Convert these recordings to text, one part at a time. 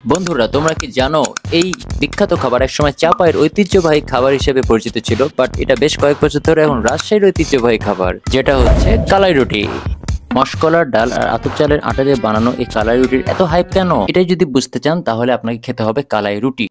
বন্ধুরা, তোমরা কি জানো এই বিখ্যাত খাবার একসময় চাপায়ের ঐতিহ্যবাহী খাবার হিসেবে পরিচিত ছিল, বাট এটা বেশ কয়েক বছর ধরে এখন রাজশাহীর ঐতিহ্যবাহী খাবার, যেটা হচ্ছে কালাই রুটি। মশকলার ডাল আর আতপ চালের আটা দিয়ে বানানো এই কালাই রুটির এত হাইপ কেন, এটাই যদি বুঝতে চান তাহলে আপনাকে খেতে হবে কালাই রুটি।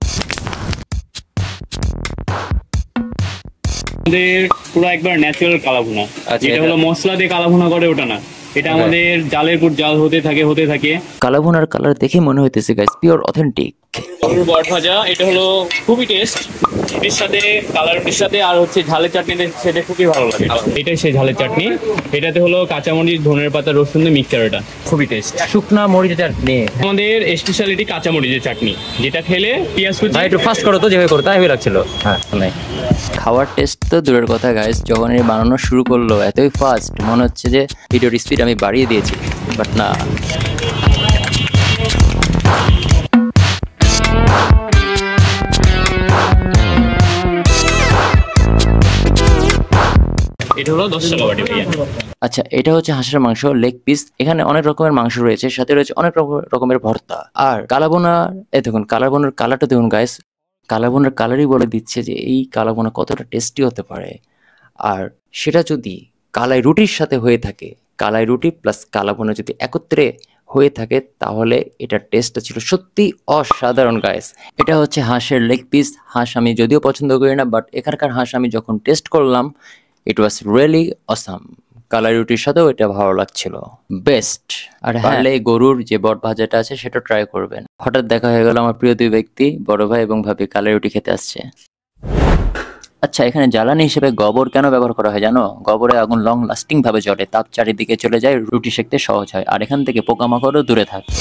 আমাদের পুরো একবার ন্যাচারাল কালাভুনা, যেটা হলো মশলা দিয়ে কালাভুনা করে ওটা না, এটা আমাদের জালের পর জাল হতে থাকে। কালাভুনার কালার দেখে মনে হইতেছে গাইস পিওর অথেন্টিক। গরুর বট ভাজা, এটা হলো খুবই টেস্ট, এর সাথে কালার রুটির সাথে আর হচ্ছে ঝালের চাটনি, সেটা খুবই ভালো লাগে। এটাই সেই ঝালের চাটনি, এটাতে হলো কাঁচামরিচ, ধনের পাতা, রসুন দিয়ে মিক্সচার, এটা খুবই টেস্ট। শুকনা মরিচের চাটনি আমাদের স্পেশালিটি কাঁচামরিচের চাটনি, যেটা খেলে পেঁয়াজ কুচি। একটু ফাস্ট করো তো, যেভাবে করো তাই লাগছিল। হ্যাঁ, খাওয়ার টেস্ট তো দূরের কথা গাইস, যখন এই বানানো শুরু করলো এতই ফাস্ট মনে হচ্ছে যে ভিডিওর স্পিড আমি বাড়িয়ে দিয়েছি, বাট না। এটা হলো 10 টাকা বাটি ভাইয়া। আচ্ছা, এটা হচ্ছে হাঁসের মাংস লেগ পিস। এখানে অনেক রকমের মাংস রয়েছে, সাথে রয়েছে অনেক রকমের ভর্তা। আর কালাবোনার দেখুন, কালাবোনার কালারটা দেখুন গাইস, কালাবোনার কালারই বলে দিচ্ছে যে এই কালাবোনা কতটা টেস্টি হতে পারে। আর সেটা যদি কালাই রুটির সাথে হয়ে থাকে, কালাই রুটি প্লাস কালাবোনা যদি একত্রে হয়ে থাকে, তাহলে এটার টেস্টটা ছিল সত্যি অসাধারণ গাইস। এটা হচ্ছে হাঁসের লেগ পিস। হাঁস আমি যদিও পছন্দ করি না, বাট এখানকার হাঁস আমি যখন টেস্ট করলাম, ইট ওয়াজ রিয়েলি অসাম। কালাই রুটির সাথেও এটা ভালো লাগছিল, বেস্ট। আর পারলে গরুর যে বট ভাজাটা আছে সেটা ট্রাই করবেন। হঠাৎ দেখা হয়ে গেল আমার প্রিয় দুই ব্যক্তি, বড় ভাই এবং ভাবি কালাই রুটি খেতে আসছে। আচ্ছা, এখানে জ্বালানি হিসেবে গোবর কেন ব্যবহার করা হয় জানো? গোবরে আগুন লং লাস্টিং ভাবে জ্বলে, তাপ চারিদিকে চলে যায়, রুটি সেকতে সহজ হয়, আর এখান থেকে পোকামাকড়ও দূরে থাকে।